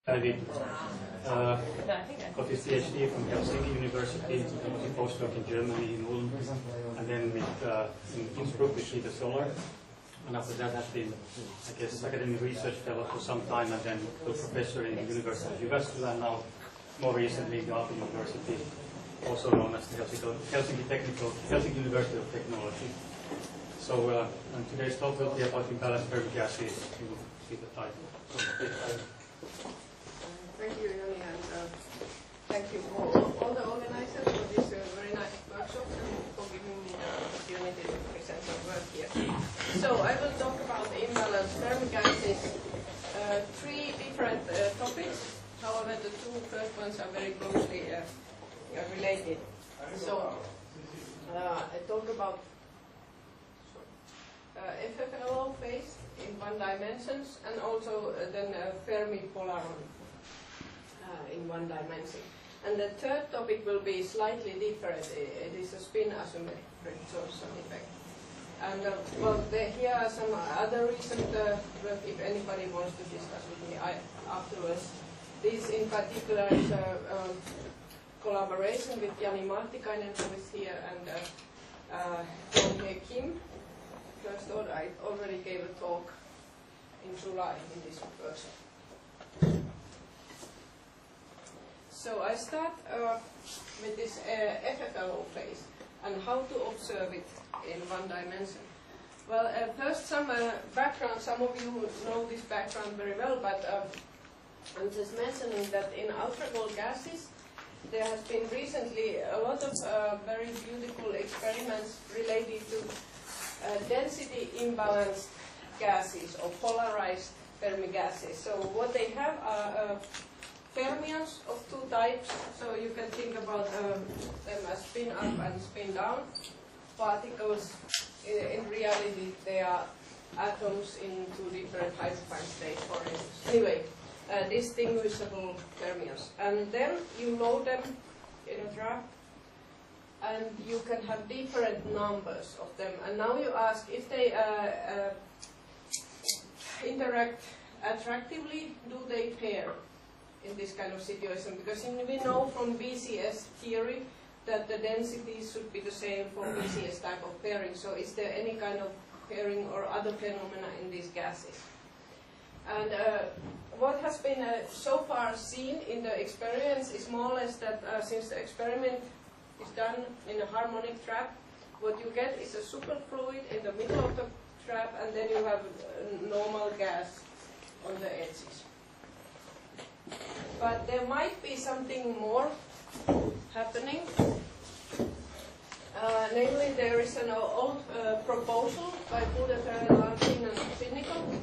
David got his PhD from Helsinki University, was a postdoc in Germany, in Ulm, and then in Innsbruck with Peter Solar. And after that has been, I guess, academic research fellow for some time, and then a professor in the University of Jyväskylä, and now more recently in the Aalto University, also known as the Helsinki University of Technology. So and today's talk will be about imbalanced thermic gases. You will see the title. Thank you, Joni, and thank you for all the organizers for this very nice workshop and for giving me the opportunity to present some work here. So I will talk about imbalanced thermic gases, three different topics. However, the two first ones are very closely related. So I talk about FFLO phase in one dimensions, and also then Fermi polaron in one dimension. And the third topic will be slightly different. It is a spin asymmetric torsion effect. And here are some other recent work if anybody wants to discuss with me afterwards. This in particular is a collaboration with Jani Martikainen, who is here, and Torma Kim. First order, I already gave a talk in July in this workshop. So I start with this FFLO phase and how to observe it in one dimension. Well, first some background. Some of you know this background very well, but I'm just mentioning that in ultra-cold gases there has been recently a lot of very beautiful experiments related to density imbalanced gases or polarized Fermi gases. So what they have are fermions of two types. So you can think about them as spin up and spin down particles. In reality, they are atoms in two different hyperfine states, for instance. Anyway, distinguishable fermions. And then you load them in a trap, and you can have different numbers of them. And now you ask if they interact attractively, do they pair in this kind of situation? Because we know from BCS theory that the densities should be the same for BCS type of pairing. So is there any kind of pairing or other phenomena in these gases? And what has been so far seen in the experiments is more or less that since the experiment is done in a harmonic trap, what you get is a superfluid in the middle of the trap, and then you have normal gas on the edges. But there might be something more happening. Namely, there is an old proposal by Pudefer, Larkin, and Finnico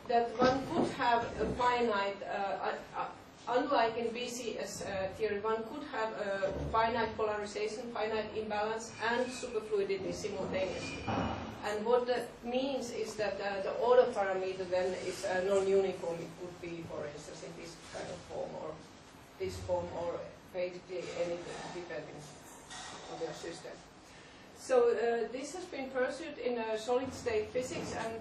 that one could have a finite, unlike in BCS theory, one could have a finite polarization, finite imbalance, and superfluidity simultaneously. And what that means is that the order parameter then is non-uniform. It would be, for instance, in this kind of form, or this form, or basically anything depending on your system. So this has been pursued in solid-state physics, and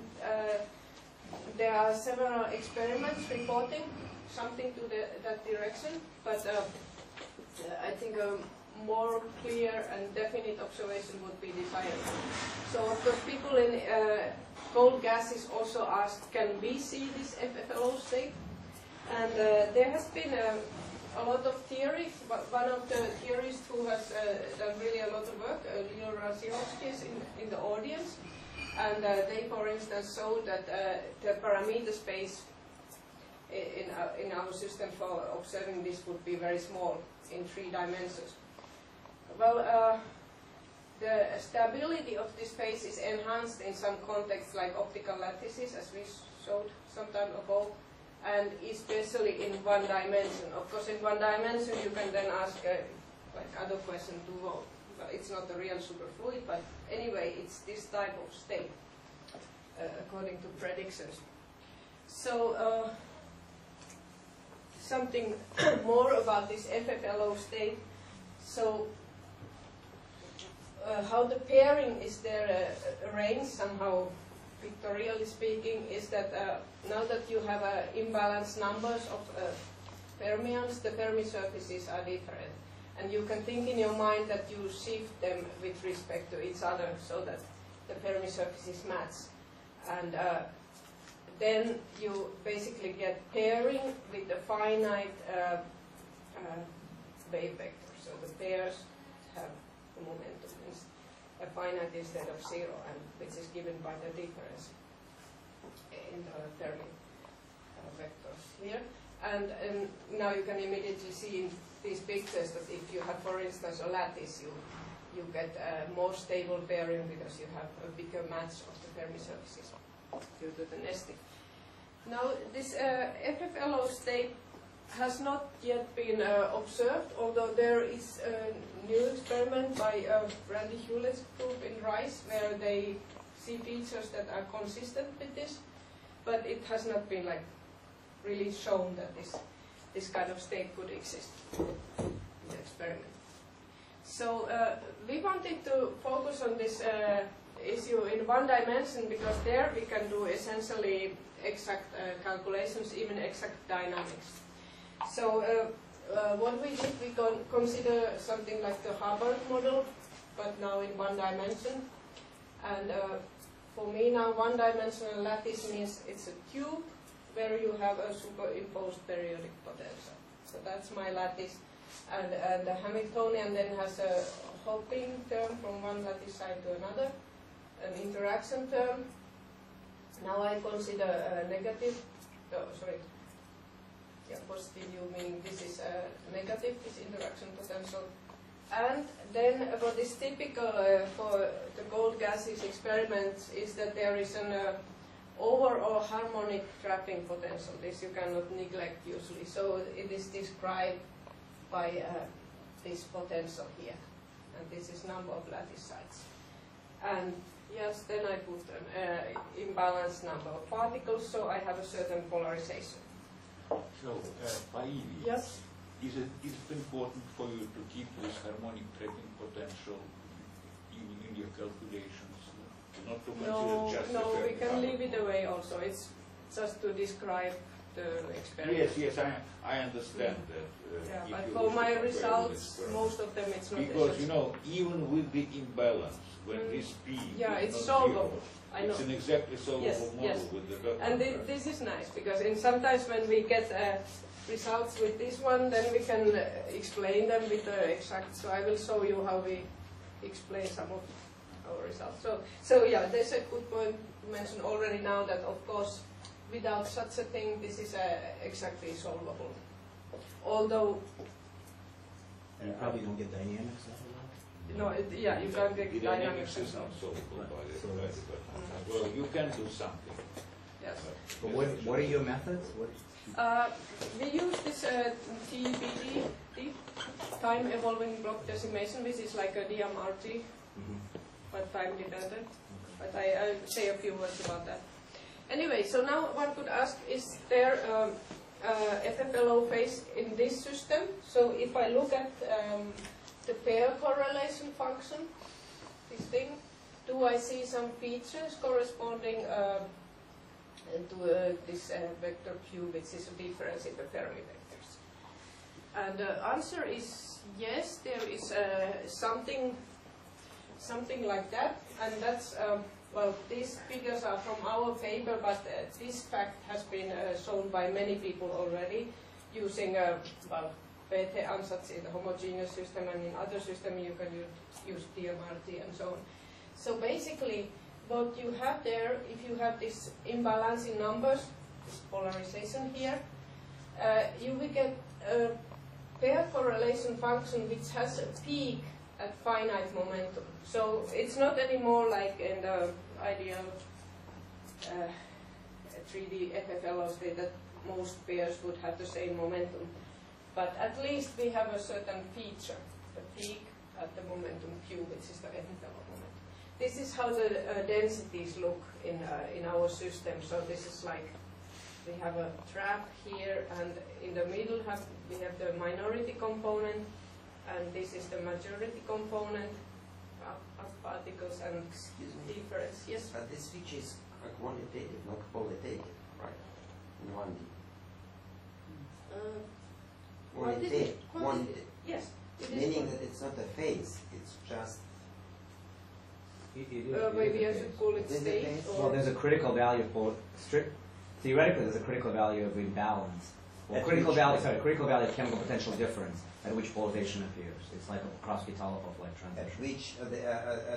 there are several experiments reporting something to that direction, but I think a more clear and definite observation would be desired. So of course people in cold gases also asked, can we see this FFLO state? And there has been a lot of theories, but one of the theorists who has done really a lot of work, Leo Radziowski, is in the audience, and they for instance showed that the parameter space in our system for observing this would be very small in 3 dimensions. Well, the stability of this space is enhanced in some contexts like optical lattices, as we showed some time ago, and especially in one dimension. Of course, in one dimension you can then ask like other question too. Well, it's not the real superfluid, but anyway, it's this type of state according to predictions. So something more about this FFLO state. So how the pairing is there arranged somehow, pictorially speaking, is that now that you have imbalanced numbers of fermions, the Fermi surfaces are different. And you can think in your mind that you shift them with respect to each other so that the Fermi surfaces match. And then you basically get pairing with the finite wave vector. So the pairs have the momentum a finite instead of zero, and which is given by the difference in the Fermi vectors here. And now you can immediately see in these pictures that if you have, for instance, a lattice, you get more stable pairing because you have a bigger match of the Fermi surfaces due to the nesting. Now, this FFLO state has not yet been observed, although there is a new experiment by Randy Hewlett's group in Rice where they see features that are consistent with this, but it has not been really shown that this kind of state could exist in the experiment. So we wanted to focus on this issue in one dimension because there we can do essentially exact calculations, even exact dynamics. So what we did, we consider something like the Hubbard model, but now in one dimension. And for me now, one-dimensional lattice means it's a tube where you have a superimposed periodic potential. So that's my lattice. And the Hamiltonian then has a hopping term from one lattice side to another, an interaction term. Now I consider a negative, positive U, meaning this is a negative, this interaction potential. And then what is typical for the cold gases experiments is that there is an overall harmonic trapping potential. This you cannot neglect usually. So it is described by this potential here. And this is number of lattice sites. And yes, then I put an imbalanced number of particles, so I have a certain polarization. So, Päivi, yes? Is it important for you to keep this harmonic trapping potential in your calculations? Not to consider just the we can Fermi leave it away also. It's just to describe the experiment. Yes, I understand that. But for my results, most of them it's not. Because, even with the imbalance, when this P it's solvable. I know. It's an exactly solvable model with the doctor. And this is nice, because sometimes when we get results with this one, then we can explain them with the exact. So I will show you how we explain some of our results. So yeah, there's a good point to mention already now that, of course, without such a thing, this is exactly solvable. Although... And you probably don't get dynamics out of that? No, you can't get dynamics. Is not solvable by the well, you can do something. Yes. But what are your methods? We use this TBD, time evolving block decimation, which is like a DMRT, but time dependent. But I'll say a few words about that. Anyway, so now one could ask, is there FFLO phase in this system? So if I look at the pair correlation function, this thing, do I see some features corresponding to this vector Q, which is a difference in the Fermi vectors? And the answer is yes, there is something like that, and that's, well, these figures are from our paper, but this fact has been shown by many people already using, well, PT ansatz in the homogeneous system, and in other systems you can use DMRT and so on. So basically, what you have there, if you have this imbalance in numbers, this polarization here, you will get a pair correlation function which has a peak at finite momentum. So it's not anymore like in the ideal 3D FFLO state that most pairs would have the same momentum. But at least we have a certain feature, the peak at the momentum Q, which is the FFLO moment. This is how the densities look in our system. So this is like, we have a trap here, and in the middle we have the minority component, and this is the majority component of particles and difference. Yes? But this feature is quantitative, not qualitative, right? In 1D. Quantity. Yes. It is Meaning that it's not a phase, it's just. maybe I should call it Is it state phase? or. Well, there's a critical value for theoretically there's a critical value of imbalance. Well, At critical which value, point? sorry, critical value of chemical potential difference at which polarization appears. It's like a Krosky-Tolopov like At transition. which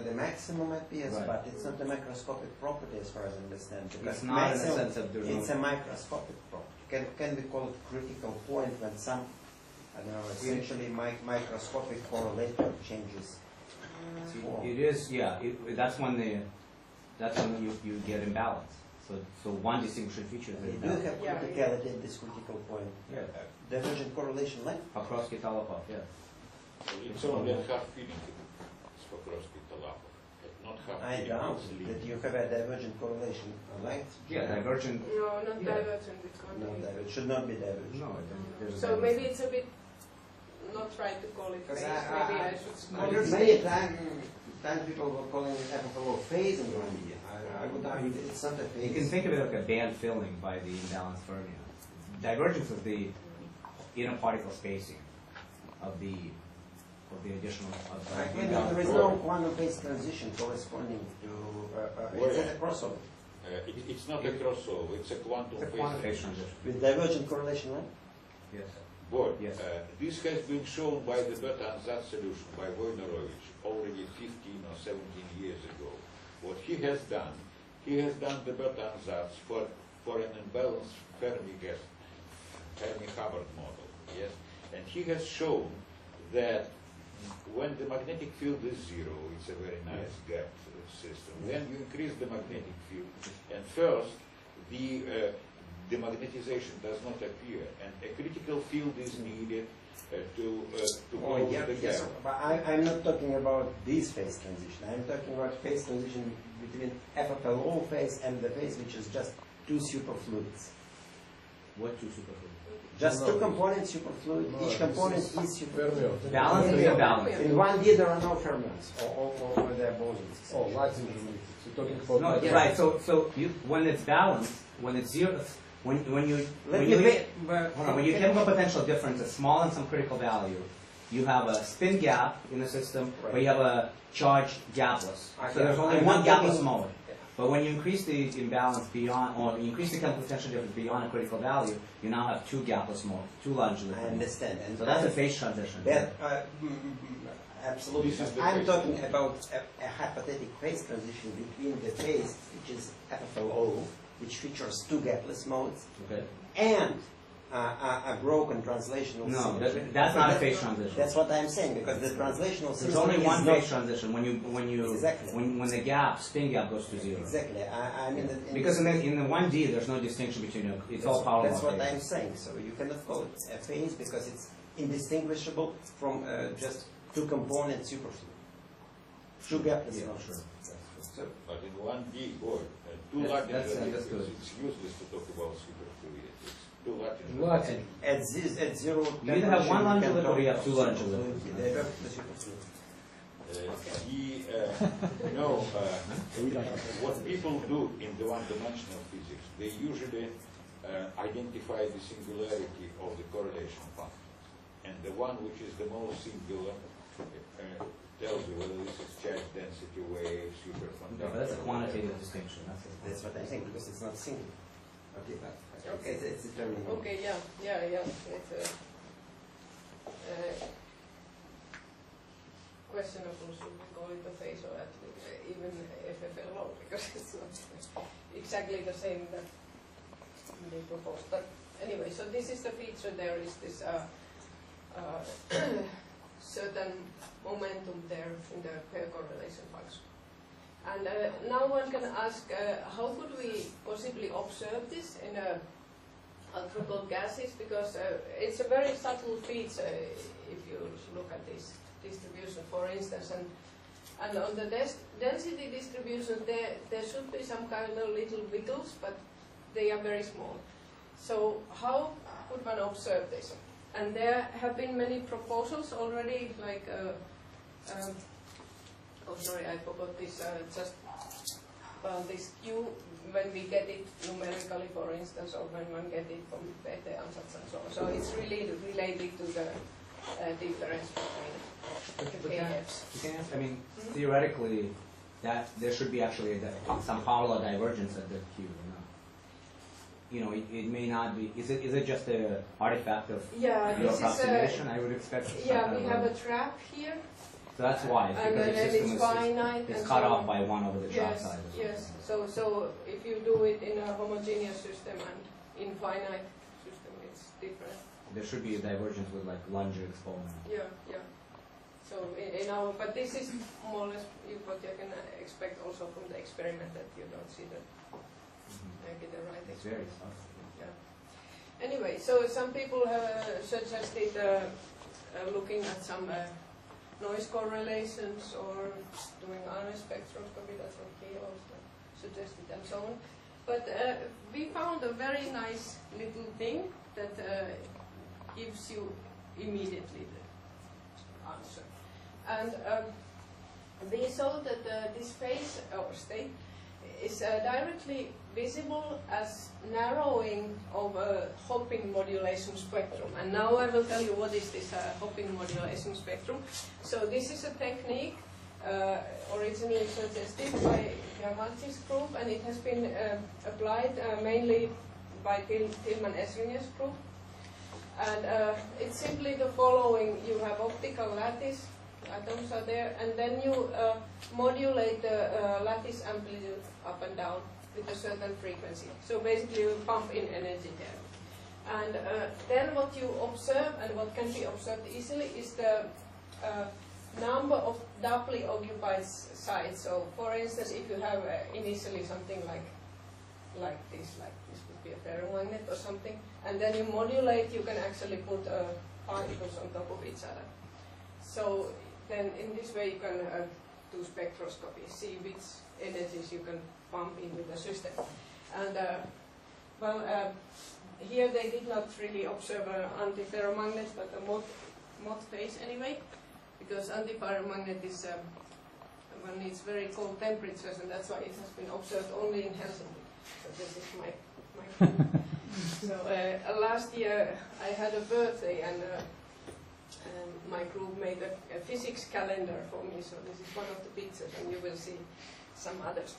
the maximum appears, Right. but it's not a microscopic property as far as I understand. Because It's not in the maximum, sense of there's it's no. a microscopic property. Can we call it critical point when some, I don't know, essentially microscopic correlator changes form? It is, yeah. That's when you get imbalance. So one distinguishing feature is We do imbalance. have Yeah, criticality at this critical point. Yeah. Divergent correlation length. A Krosky-Tolopov, yeah. It's only a half feeling for Krosky-Tolopov, not half I feeling. doubt it's that linear. you have a divergent correlation length. Yeah, divergent. No, not Yeah. divergent. It's No, quantity. it should not be divergent. No, there's a So divergent. maybe it's a bit not right to call it Because phase. Maybe I should I call it heard state. many times people were calling it FFO phase in one year. I would argue that it's not a phase. You can think of it like a band filling by the imbalanced fermion. Divergence is the inner particle spacing of the additional. Right, maybe there is no quantum phase transition corresponding to. Where? It's a crossover It's not a crossover, it's a quantum It's a phase quantum phase transition. transition. with divergent correlation length. Yes. Boy, Yes. this has been shown by the Bertansatz solution by Wojnarowicz already 15 or 17 years ago. What he has done the Bertansatz for an imbalanced Fermi-Hubbard model, yes? And he has shown that when the magnetic field is zero, it's a very nice gap system. Then you increase the magnetic field, and first the magnetization does not appear, and a critical field is needed to close the gap. Yes, but I'm not talking about this phase transition. I'm talking about phase transition between FFLO phase and the phase which is just two superfluids. What two superfluid? Just two components superfluid. No, Each this component is is superfluid. Balance or imbalance? In 1D there are no fermions, or there are bosons. Oh, Latin related. You're talking about. No, Yeah. right. So when it's balanced, when it's zero, when you Let when me you make- hold on, when you chemical potential difference is small in some critical value, you have a spin gap in the system, Right. but you have a charge gapless. I So there's get- only I'm one not gapless talking- mode. But when you increase the imbalance beyond, or you increase the chemical potential difference beyond a critical value, you now have two gapless modes, two longitudinal I modes. understand. And So that's a phase transition. Absolutely. This is the I'm phase talking about a hypothetical phase transition between the phase, which is FFLO, which features two gapless modes, Okay. and a broken translational No, symmetry. that's not a phase transition. That's what I'm saying, because the translational There's symmetry only one is not phase transition when you Exactly. when the gap spin gap goes to zero. exactly. I mean, that Because in the 1D there's no distinction between it's all power law that's what I'm phases. saying. So you cannot call it a phase because it's indistinguishable from just two component superfluid. Two gapless Yeah, modes. sure. So But in 1D, boy, two That's- Latin that's relatives, understood. it's useless to talk about superfluidity. It's two Latin Latin. at zero You either have one temperature, longitudinal or you have two can talk longitudinal. superfluidity. They have the superfluid. What people do in the one-dimensional physics, they usually identify the singularity of the correlation function. And the one which is the most singular tells you whether this is charge density wave, No, superconductor. but that's a quantitative distinction. That's what I think, because it's not single. Okay, but Okay. it's determined. Okay, yeah. It's questionable should we call it a phase or at least even FFLO, because it's not exactly the same that they propose. But anyway, so this is the feature. There is this certain momentum there in the pair correlation function. And now one can ask, how could we possibly observe this in ultra-cold gases? Because it's a very subtle feature if you look at this distribution, for instance. And on the density distribution, there should be some kind of little wiggles, but they are very small. So how could one observe this? And there have been many proposals already, like oh sorry, I forgot this just this Q when we get it numerically, for instance, or when one get it from PT-ansatz and so on. So it's really related to the difference between the KFs. I mean, theoretically, that there should be actually some power law divergence at the Q. You know, it may not be. Is it just a artifact of your approximation? I would expect. Yeah, we have a trap here. So that's why, because the system is cut off by 1 over the trap size. Yes. So if you do it in a homogeneous system and infinite system, it's different. There should be a divergence with like Lunger exponent. Yeah. So in our, but this is more or less what you can expect also from the experiment, that you don't see that. Get the right It's very tough. Yeah. Anyway, so some people have suggested looking at some noise correlations or doing RNA spectroscopy. That's what he also suggested, and so on. But we found a very nice little thing that gives you immediately the answer. And we saw that this phase or state is directly visible as narrowing of a hopping modulation spectrum. And now I will tell you what is this hopping modulation spectrum. So this is a technique originally suggested by Yamanchi's group, and it has been applied mainly by Tilman Esslinger's group. And it's simply the following: you have optical lattice, atoms are there, and then you modulate the lattice amplitude up and down with a certain frequency. So basically you pump in energy there. And then what you observe, and what can be observed easily, is the number of doubly occupied sites. So for instance, if you have initially something like this would be a ferromagnet or something, and then you modulate, you can actually put particles on top of each other. So then in this way you can do spectroscopy, see which energies you can pump in with the system. And here they did not really observe an antiferromagnet, but a Mott phase anyway, because antiferromagnet is one needs very cold temperatures, and that's why it has been observed only in Helsinki. So this is my So last year I had a birthday, and my group made a physics calendar for me, so this is one of the pictures, and you will see some others.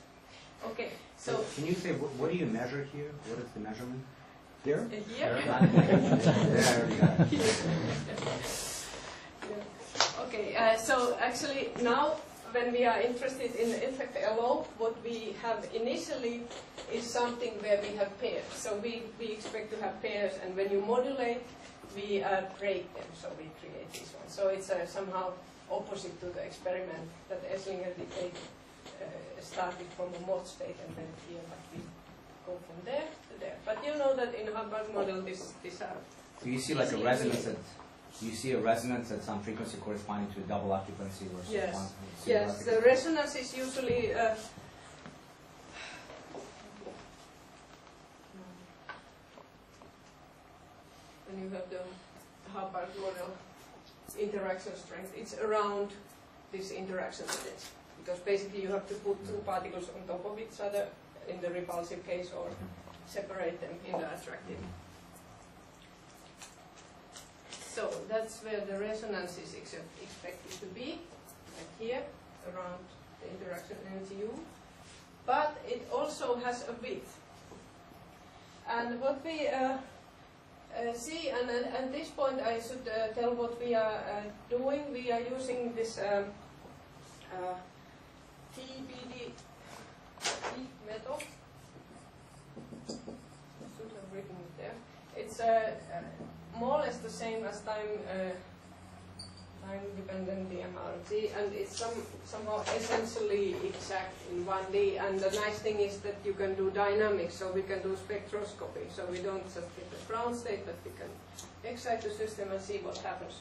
Okay, so can you say what do you measure here? What is the measurement? Here? Here? Okay, so actually now when we are interested in the effect LO, what we have initially is something where we have pairs. So we expect to have pairs, and when you modulate, we break them, so we create this one. So it's somehow opposite to the experiment that Esslinger did. They started from a Mott state, and then here we go from there to there. But you know that in Hubbard model, these are. So you see like a resonance at. You see a resonance at some frequency corresponding to a double occupancy versus yes. one. Yes, the resonance is usually. When you have the Hubbard model interaction strength, it's around this interaction state. Because basically you have to put two particles on top of each other in the repulsive case, or separate them in the attractive. So that's where the resonance is expected to be, like here, around the interaction energy U. But it also has a width. And what we see, and at this point I should tell what we are doing. We are using this TBD method. I should have written it there. It's more or less the same as time-dependent DMRG, and it's somehow essentially exact in 1D. And the nice thing is that you can do dynamics, so we can do spectroscopy. So we don't just get the ground state, but we can excite the system and see what happens.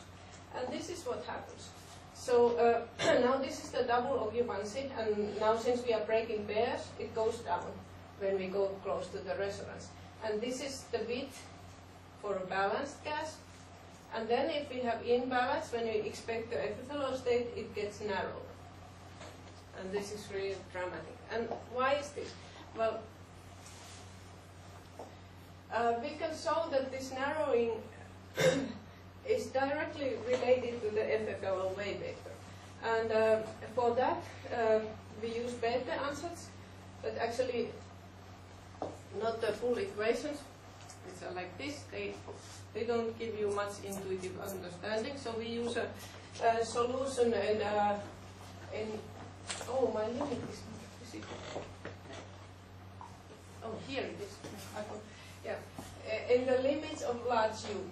And this is what happens. So now this is the double occupancy, and now since we are breaking pairs, it goes down when we go close to the resonance. And this is the width for a balanced gas. And then if we have imbalance, when we expect the epithelal state, it gets narrowed. And this is really dramatic. And why is this? Well, we can show that this narrowing is directly related to the FFLO wave vector. And for that, we use beta ansatz, but actually not the full equations, which are like this. They don't give you much intuitive understanding. So we use a solution in oh, my limit is it? Oh, here it is. Yeah, in the limits of large U,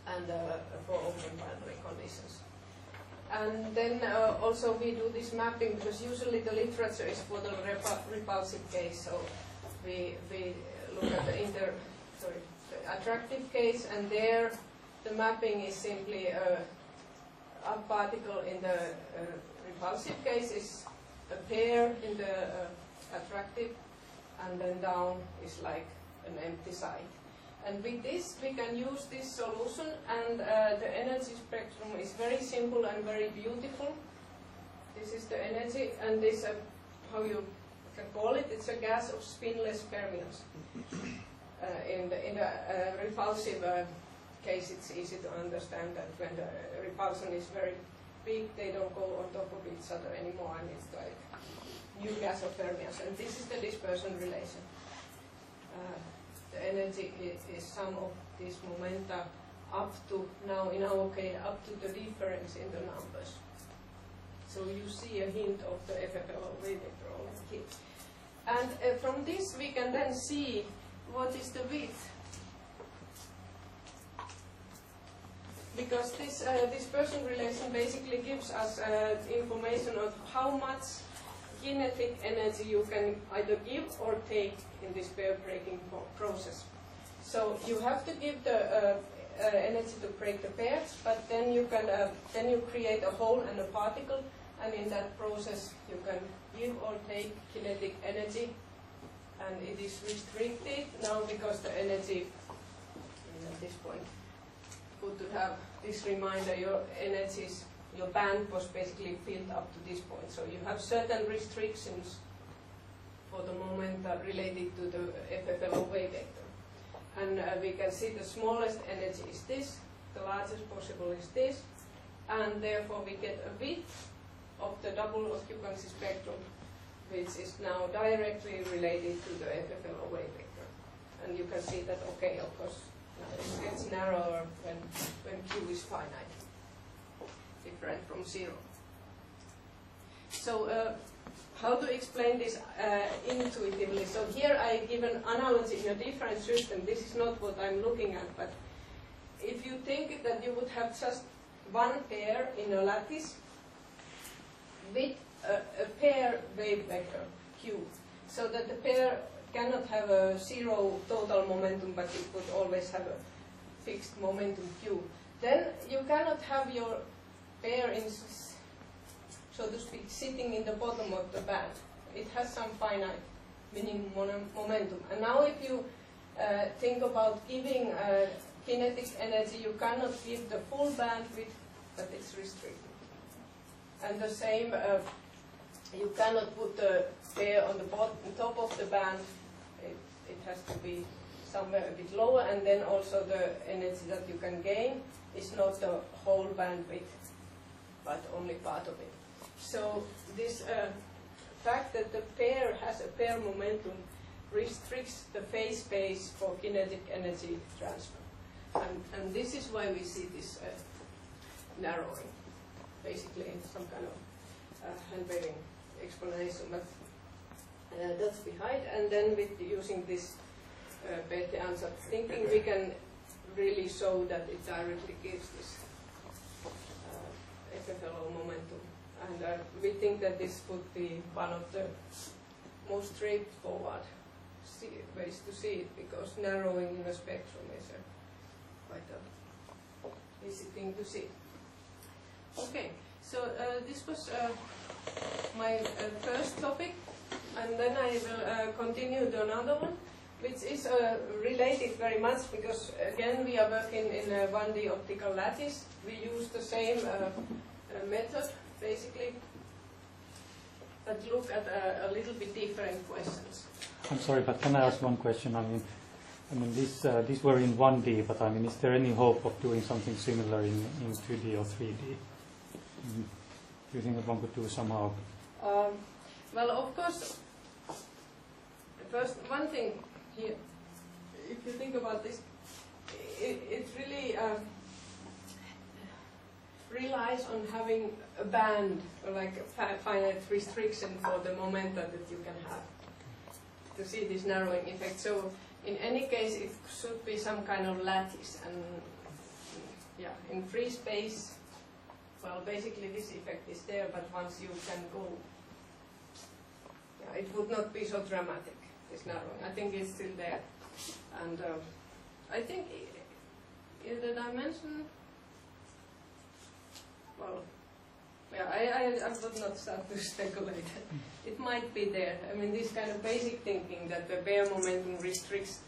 and for open boundary conditions. And then also we do this mapping because usually the literature is for the repulsive case. So we look at the attractive case, and there the mapping is simply a particle in the repulsive case is a pair in the attractive, and then down is like an empty site. And with this, we can use this solution, and the energy spectrum is very simple and very beautiful. This is the energy, and this, how you can call it, it's a gas of spinless fermions. In the repulsive case, it's easy to understand that when the repulsion is very big, they don't go on top of each other anymore, and it's like new gas of fermions. And this is the dispersion relation. The energy is sum of these momenta up to, now in our case, up to the difference in the numbers. So you see a hint of the FFLO wave vector already here. And from this we can then see what is the width. Because this dispersion relation basically gives us information of how much kinetic energy you can either give or take in this pair breaking process. So you have to give the energy to break the pairs, but then you can then you create a hole and a particle, and in that process you can give or take kinetic energy, and it is restricted now because the energy at this point. Good to have this reminder, your energies, your band was basically filled up to this point. So you have certain restrictions for the momenta related to the FFLO wave vector. And we can see the smallest energy is this, the largest possible is this, and therefore we get a width of the double occupancy spectrum, which is now directly related to the FFLO wave vector. And you can see that, okay, of course, it gets narrower when Q is finite, different from 0. So how to explain this intuitively? So here I give an analogy in a different system. This is not what I'm looking at, but if you think that you would have just one pair in a lattice with a pair wave vector Q, so that the pair cannot have a 0 total momentum, but it would always have a fixed momentum Q, then you cannot have your pair in, so to speak, sitting in the bottom of the band. It has some finite minimum momentum. And now if you think about giving kinetic energy, you cannot give the full bandwidth, but it's restricted. And the same, you cannot put the pair on the bottom, top of the band. It has to be somewhere a bit lower, and then also the energy that you can gain is not the whole bandwidth, but only part of it. So this fact that the pair has a pair momentum restricts the phase space for kinetic energy transfer. And this is why we see this narrowing, basically in some kind of hand-waving explanation. But that's behind, and then with using this beta ansatz thinking, we can really show that it directly gives this FFLO momentum. And we think that this would be one of the most straightforward ways to see it, because narrowing in a spectrum is quite an easy thing to see. Okay, so this was my first topic. And then I will continue to another one, which is related very much, because again we are working in a 1D optical lattice. We use the same method basically, that look at a little bit different questions. I'm sorry, but can I ask one question? I mean, these were in 1D, but I mean, is there any hope of doing something similar in 2D or 3D? Do you think that one could do somehow? Well, of course, first, one thing here, if you think about this, it really relies on having a band, or like a finite restriction for the momentum that you can have to see this narrowing effect. So in any case, it should be some kind of lattice, and yeah, in free space, well, basically this effect is there, but once you can go, yeah, it would not be so dramatic, this narrowing. I think it's still there. And I think in the dimension, well, yeah, I would not start to speculate. It might be there. I mean, this kind of basic thinking that the bare momentum restricts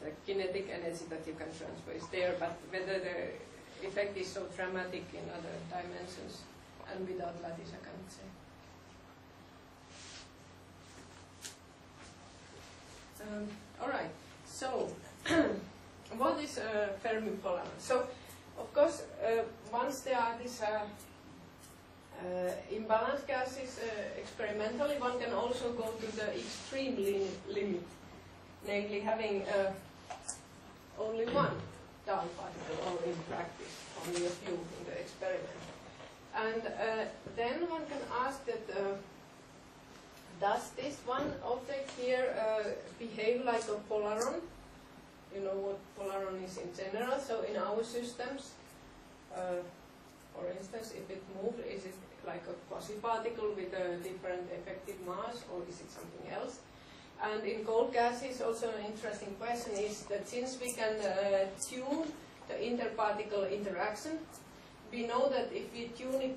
the kinetic energy that you can transfer is there, but whether the effect is so dramatic in other dimensions and without lattice, I cannot say. All right. So, what is Fermi polarity? So, of course, once there are these imbalance gases experimentally, one can also go to the extreme limit, namely having only one down particle, or in practice, only a few in the experiment. And then one can ask that, does this one object here behave like a polaron? You know what polaron is in general. So in our systems, for instance, if it moves, is it like a quasi-particle with a different effective mass, or is it something else? And in cold gases, also an interesting question is that since we can tune the interparticle interaction, we know that if we tune it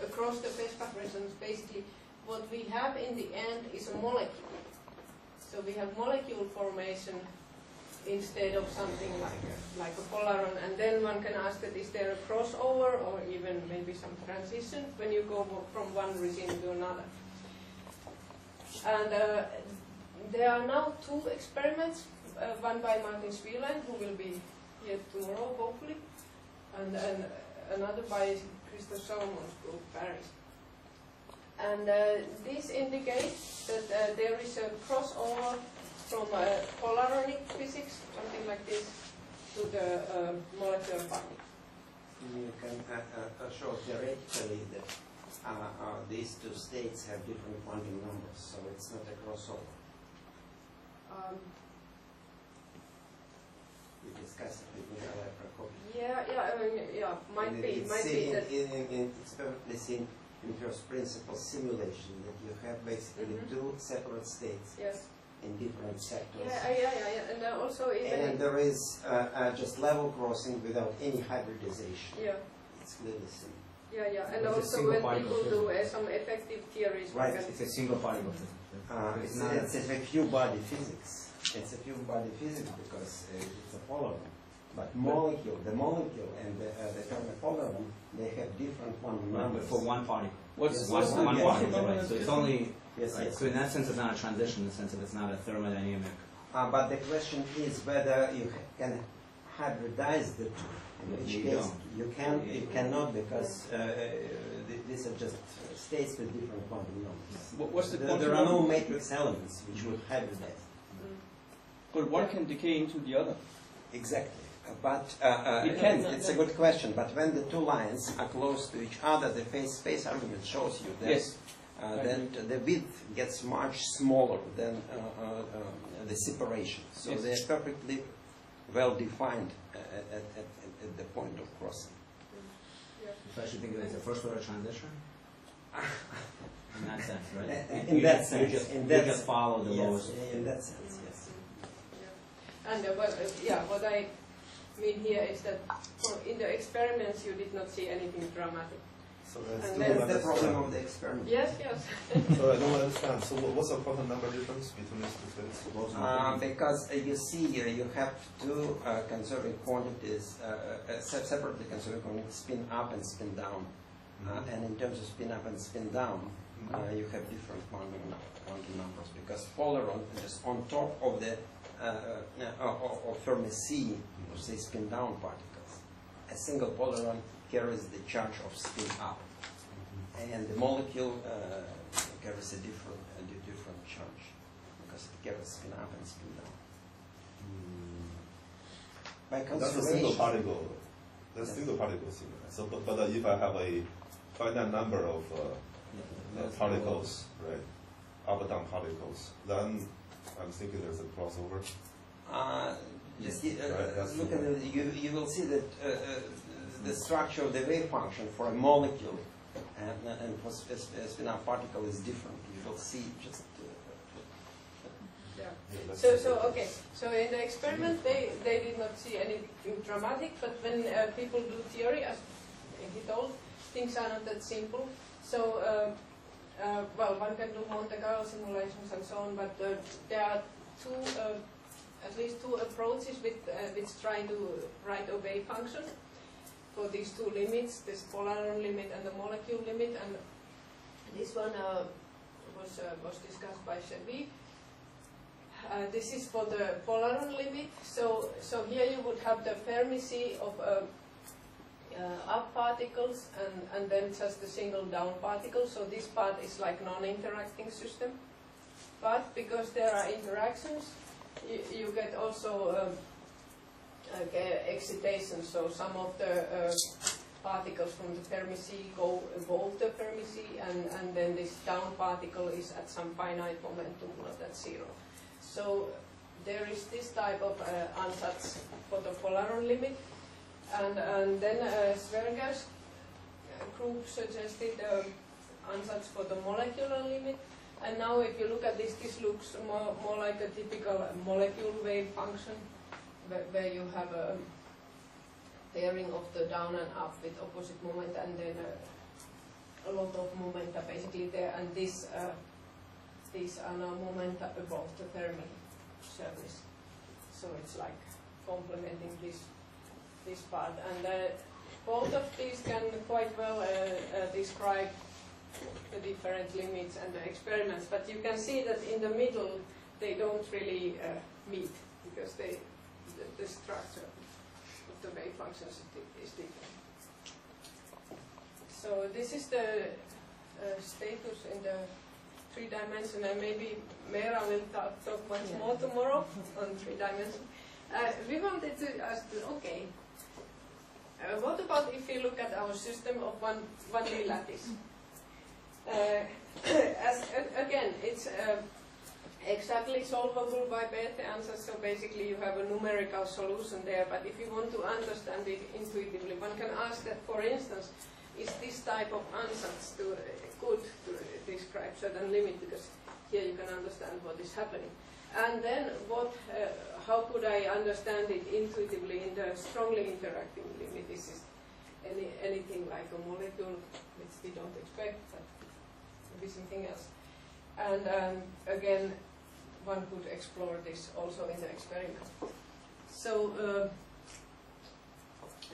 across the phase resonance, basically what we have in the end is a molecule. So we have molecule formation instead of something like a polaron, and then one can ask that is there a crossover or even maybe some transition when you go from one regime to another. And there are now two experiments, one by Martin Spieland, who will be here tomorrow hopefully, and another by Christophe Salomon's group, Paris. And this indicates that there is a crossover from polaronic physics, something like this, to the molecular particle. You can show theoretically that these two states have different quantum numbers, so it's not a crossover. We discussed it with Nikolai Prokopyov. Might be that. It's perfectly seen in first principle simulation that you have basically two separate states in different sectors. And also and there is just level crossing without any hybridization. It's clearly seen. And It's also when people do some effective theories. Right. It's a single particle. It's a few body physics. It's a few body physics because it's a polaron. But the molecule and the thermopolaron, they have different quantum numbers. For one particle. What's one the particle, right? So it's only, Yes. so in that sense it's not a transition, in the sense that it's not a thermodynamic. But the question is whether you can hybridize the two. In which case you cannot, because these are just states with different quantum numbers. What's the quantum there are no number? matrix elements which would hybridize. But one can decay into the other. Exactly. But It can. it's a good question. But when the two lines are close to each other, the phase argument shows you that then the width gets much smaller than the separation. So they're perfectly well defined at the point of crossing. So I should think of it as a first order transition? In that sense, right? In that sense. You just follow the lowest. In that sense, yes. And what I mean here is that in the experiments you did not see anything dramatic. So that's And That's the problem of the experiment. Yes. So I don't understand. So what's the quantum number difference between these two states? Because you see here you have two conserving quantities, separately conserving quantities, spin up and spin down. And in terms of spin up and spin down, you have different quantum numbers, because polaron is just on top of the of Fermi C, say spin down particles. A single polaron carries the charge of spin up, and the molecule carries a different charge, because it carries spin up and spin down. By That's a single particle. That's single particle signal. So, but if I have a finite number of particles, right, up and down particles, then I'm thinking there's a crossover. Look at it. You will see that the structure of the wave function for a molecule and for a spin-up particle is different. You will see just. Okay. So in the experiment, they did not see anything dramatic, but when people do theory, as he told, things are not that simple. So, well, one can do Monte Carlo simulations and so on, but there are at least two approaches which try to write a wave function for these two limits, this polaron limit and the molecule limit, and this one was discussed by Chevy. This is for the polaron limit. So here you would have the Fermi C of up particles and then just a single down particle. So this part is like non-interacting system. But because there are interactions, you get also excitation. So some of the particles from the Fermi C go above the Fermi C, and then this down particle is at some finite momentum, not at zero. So there is this type of ansatz for the polaron limit, and then Sverger's group suggested ansatz for the molecular limit. And now if you look at this, this looks more like a typical molecule wave function, where you have a pairing of the down and up with opposite moment, and then a lot of momenta basically there, and this these are now momenta above the Fermi surface. So it's like complementing this part. And both of these can quite well describe the different limits and the experiments. But you can see that in the middle they don't really meet, because the structure of the wave functions is different. So this is the status in the 3 dimension, and maybe Meera will talk much more tomorrow on 3 dimension. We wanted to ask, okay, what about if we look at our system of 1D lattice? Again, it's exactly solvable by Bethe answers, so basically you have a numerical solution there, but if you want to understand it intuitively, one can ask that, for instance, is this type of ansatz good to describe certain limit, because here you can understand what is happening. And then how could I understand it intuitively in the strongly interacting limit? This is anything like a molecule, which we don't expect, but maybe something else. And again, one could explore this also in the experiment. So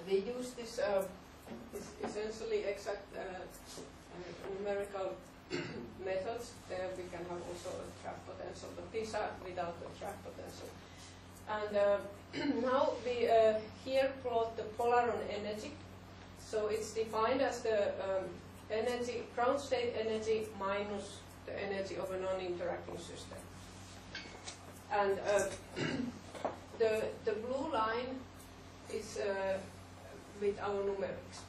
we use this essentially exact numerical methods. There we can have also a trap potential, but these are without the trap potential. And now we here plot the polaron energy. So it's defined as the energy, ground state energy minus the energy of a non-interacting system. And the blue line is with our numerics.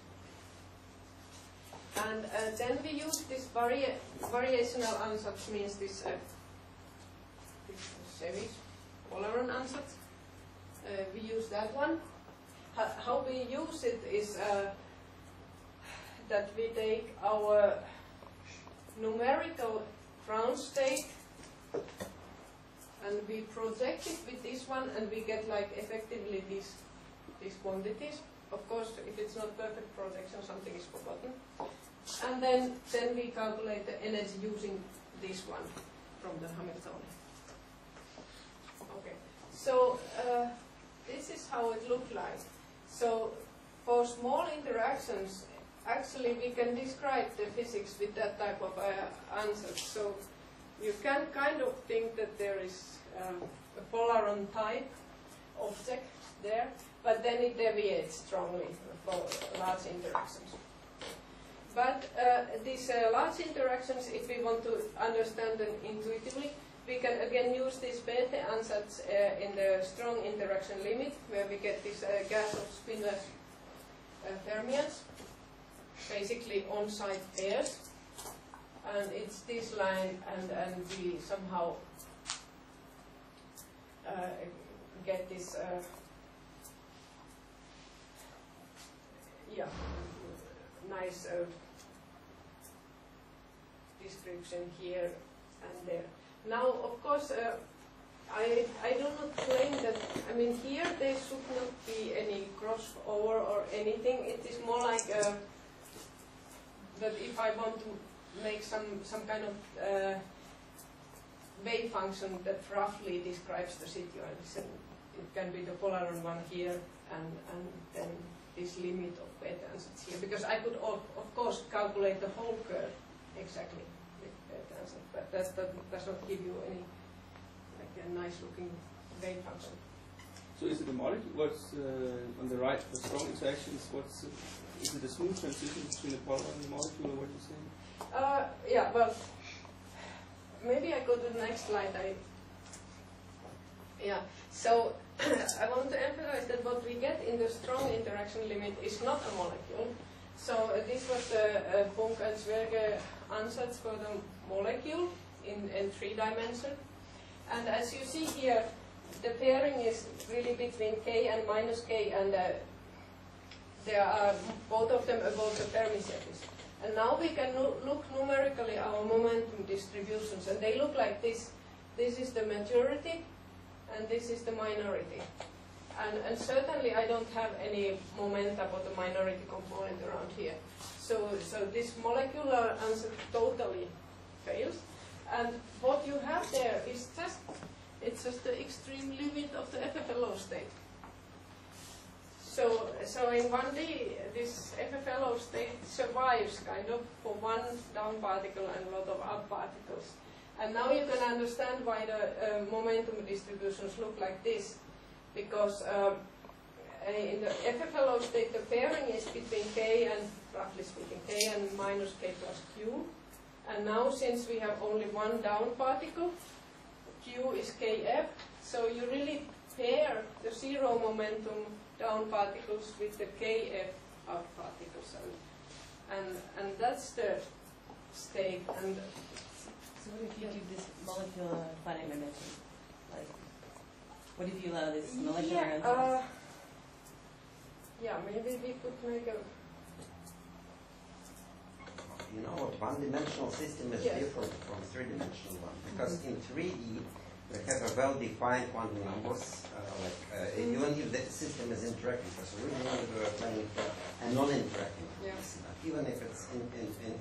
And then we use this variational ansatz, means this Chevy's polaron ansatz. We use that one. How we use it is that we take our numerical ground state and we project it with this one, and we get like effectively these quantities. Of course, if it's not perfect projection, something is forgotten. And then we calculate the energy using this one from the Hamiltonian. Okay, so this is how it looked like. So for small interactions, actually we can describe the physics with that type of answer. So you can kind of think that there is a polaron type object there, but then it deviates strongly for large interactions. But these large interactions, if we want to understand them intuitively, we can again use these Bethe ansatz in the strong interaction limit, where we get this gas of spinless fermions, basically on-site pairs. And it's this line, and we somehow get this nice description here and there. Now, of course, I do not claim that, I mean, here there should not be any crossover or anything. It is more like that if I want to make some kind of wave function that roughly describes the situation, it can be the polaron one here and then this limit of Bethe ansatz here. Because I could, of course, calculate the whole curve exactly with Bethe ansatz, but that does not give you any like a nice looking wave function. So is it a molecule? What's on the right for strong interactions? Is it a smooth transition between the polar and the molecule, or what are you saying? Yeah, well, maybe I go to the next slide. So I want to emphasize that what we get in the strong interaction limit is not a molecule. So this was the Funk and Zwerge ansatz for the molecule in 3 dimensions. And as you see here, the pairing is really between k and minus k, and there are both of them above the Fermi surface. And now we can look numerically our momentum distributions, and they look like this. This is the majority, and this is the minority. And certainly I don't have any momenta for the minority component around here. So this molecular answer totally fails. And what you have there is it's just the extreme limit of the FFLO state. So in 1D, this FFLO state survives kind of for one down particle and a lot of up particles. And now you can understand why the momentum distributions look like this, because in the FFLO state, the pairing is between k and, roughly speaking, k and minus k plus q. And now, since we have only one down particle, q is kf, so you really pair the zero momentum down particles with the kf up particles, and that's the state. And so what if you do this molecular finite momentum? Like, what if you allow this molecular ansatz? Yeah, maybe we could make a... You know what, one-dimensional system is different from three-dimensional one, because in 3D we have a well-defined quantum numbers, even if the system is interacting, because originally we were planning for a non-interacting system. Even if it's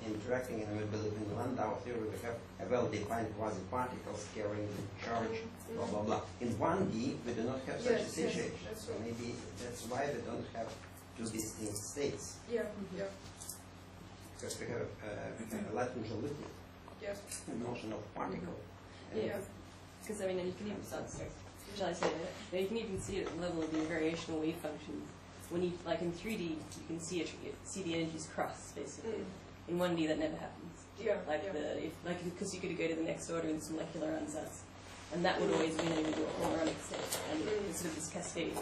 interacting, and we believe in Landau theory, we have a well-defined quasi-particles carrying the charge, blah, blah, blah. In 1D, we do not have such a situation. So maybe that's why we don't have two distinct states. Because we have a Latin liquid, the notion of particle. Because I mean, and you can even shall I say that? You can even see it at the level of the variational wave functions. When you, like in 3D, you can see the energies cross basically. In 1D, that never happens. Because you could go to the next order in this molecular ansatz, and that would always win into a holoronic state, and it's sort of this cascade.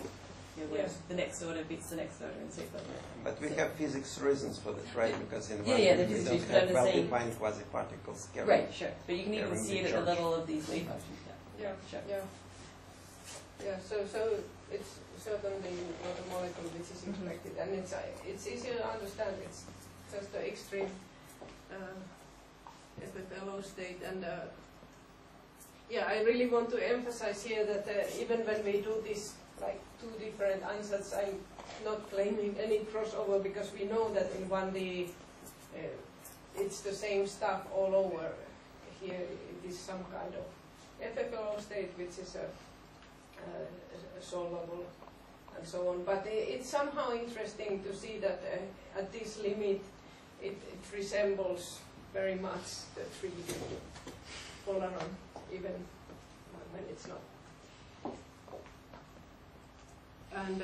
Where the next order beats the next order and so forth. But we have physics reasons for the trade, because in 1D we don't have well-defined quasi-particles carrying. Right, sure. But you can even see it at the level of these wave functions. So it's certainly not a molecule which is expected, and it's easier to understand. It's just the extreme FFLO state, and I really want to emphasize here that even when we do this, like 2 different ansatz, I'm not claiming any crossover, because we know that in 1D it's the same stuff all over. Here it is some kind of FFLO state which is a solvable and so on. But it's somehow interesting to see that at this limit it resembles very much the 3D polaron, even when it's not. And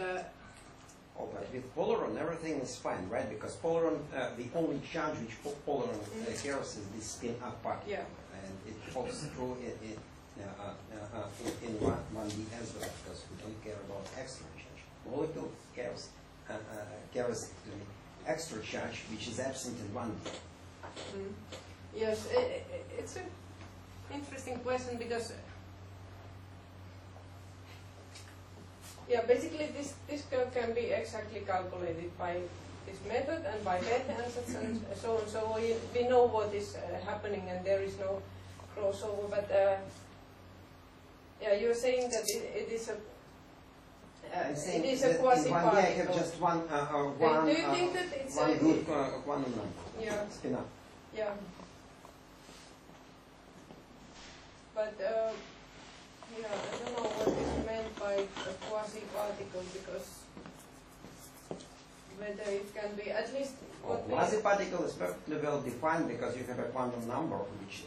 oh, but with polaron everything is fine, right? Because polaron, the only charge which polaron carries is the spin-up part. Yeah. And it falls through in 1D as well, because we don't care about extra charge. Molecule carries extra charge, which is absent in 1D. Yes, it's an interesting question because basically this curve can be exactly calculated by this method and by Bethe ansatz and so on. So we know what is happening and there is no crossover. But you're saying that it is a it is a quasi-particle. I have just one do you think that it's one good quantum number. Yeah. Spin up. Yeah. But I don't know what is meant by a quasi-particle because whether it can be at least quasi-particle is perfectly well defined because you have a quantum number which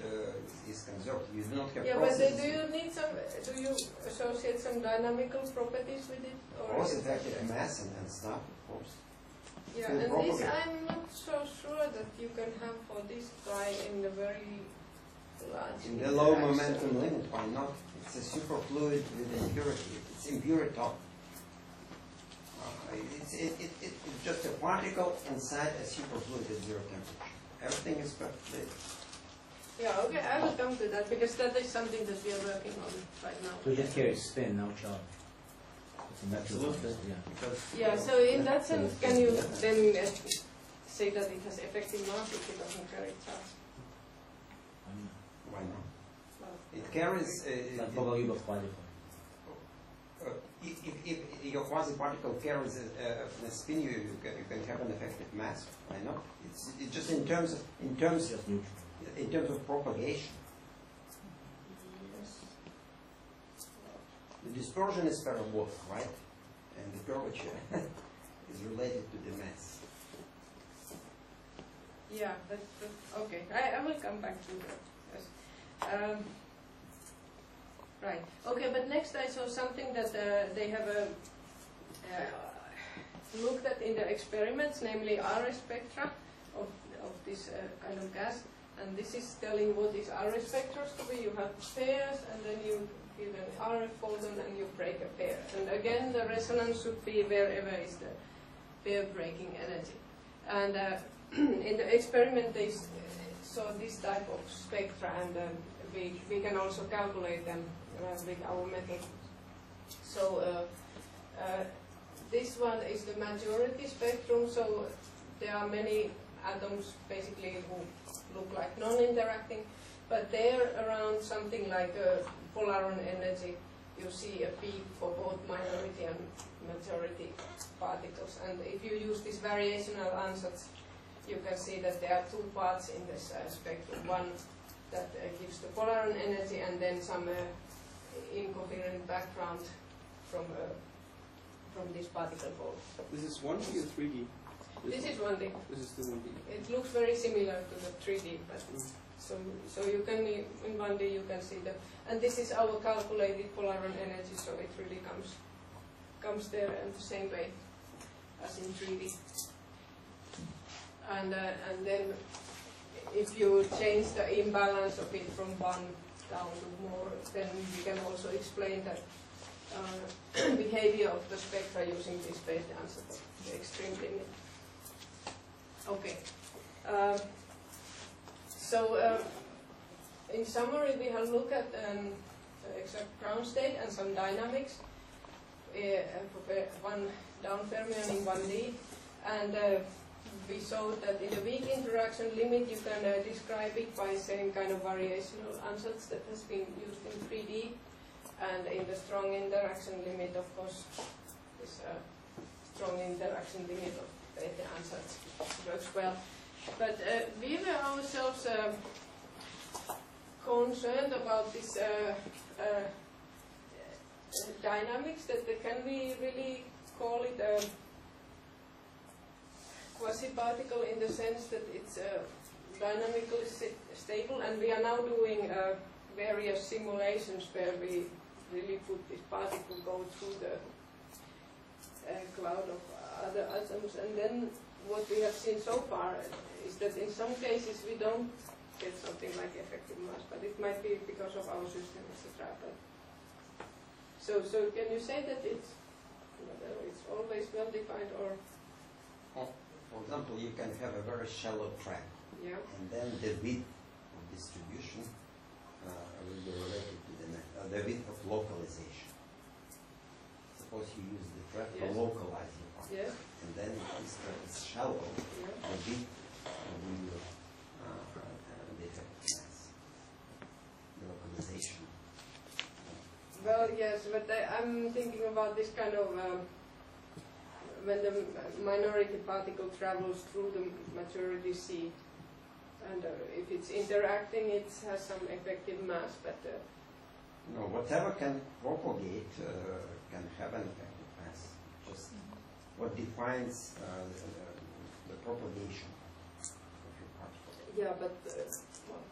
is conserved. You do not have processes. But do you need do you associate some dynamical properties with it? Of course, effective mass and stuff, of course. Yeah, and this I'm not so sure that you can have for this guy in the very large. In the low momentum limit, why not? It's a superfluid with impurity. It's impure top. It's just a particle inside a superfluid at zero temperature. Everything is perfectly. Yeah, okay, I will come to that because that is something that we are working on right now. So just carries spin, no charge. Absolutely. Yeah, so in that sense, can you then say that it has effective mass if it doesn't carry charge? Why not? Well, it carries. If your quasi-particle carries a spin, you can have an effective mass. Why not? It's just in terms of propagation. Yes. The dispersion is parabolic, right? And the curvature is related to the mass. Yeah, that's okay. I will come back to that. Yes. Right. Okay, but next I saw something that they have looked at in the experiments, namely RS spectra of this kind of gas. And this is telling what is RS spectroscopy. You have pairs, and then you give an RF photon, and you break a pair. And again, the resonance should be wherever is the pair breaking energy. And in the experiment, they saw this type of spectra, and we can also calculate them with our method. So this one is the majority spectrum. So there are many atoms basically who look like non-interacting, but there around something like polaron energy, you see a peak for both minority and majority particles. And if you use this variational ansatz, you can see that there are two parts in this spectrum. One that gives the polaron energy, and then some incoherent background from this particle ball. This is 1D or 3D? This is 1D. This is the 1D. It looks very similar to the 3D, but so you can in 1D you can see that, and this is our calculated polaron energy, so it really comes there in the same way as in 3D. And then if you change the imbalance of it from 1 down to more, then we can also explain the behavior of the spectra using this Bethe ansatz, the extreme limit. Okay. In summary, we have looked at the exact ground state and some dynamics for one down fermion in 1D, and we saw that in the weak interaction limit you can describe it by same kind of variational ansatz that has been used in 3D, and in the strong interaction limit, of course, this strong interaction limit of Bethe ansatz works well. But we were ourselves concerned about this dynamics, that there can be really call it a quasi-particle in the sense that it's dynamically stable, and we are now doing various simulations where we really put this particle go through the cloud of other atoms, and then what we have seen so far is that in some cases we don't get something like effective mass, but it might be because of our system, etc. So can you say that it's always well defined, or? For example, you can have a very shallow track, Yeah. and then the width of distribution will be related to the width of localization. Suppose you use the track Yes. for localizing part, Yes. and then if this track is shallow, Yeah. the width will the effective mass, the localization. Well, yes, but I'm thinking about this kind of when the minority particle travels through the maturity sea, and if it's interacting, it has some effective mass, but No, whatever can propagate can have an effective mass. Just what defines the propagation of your particle. yeah, but well,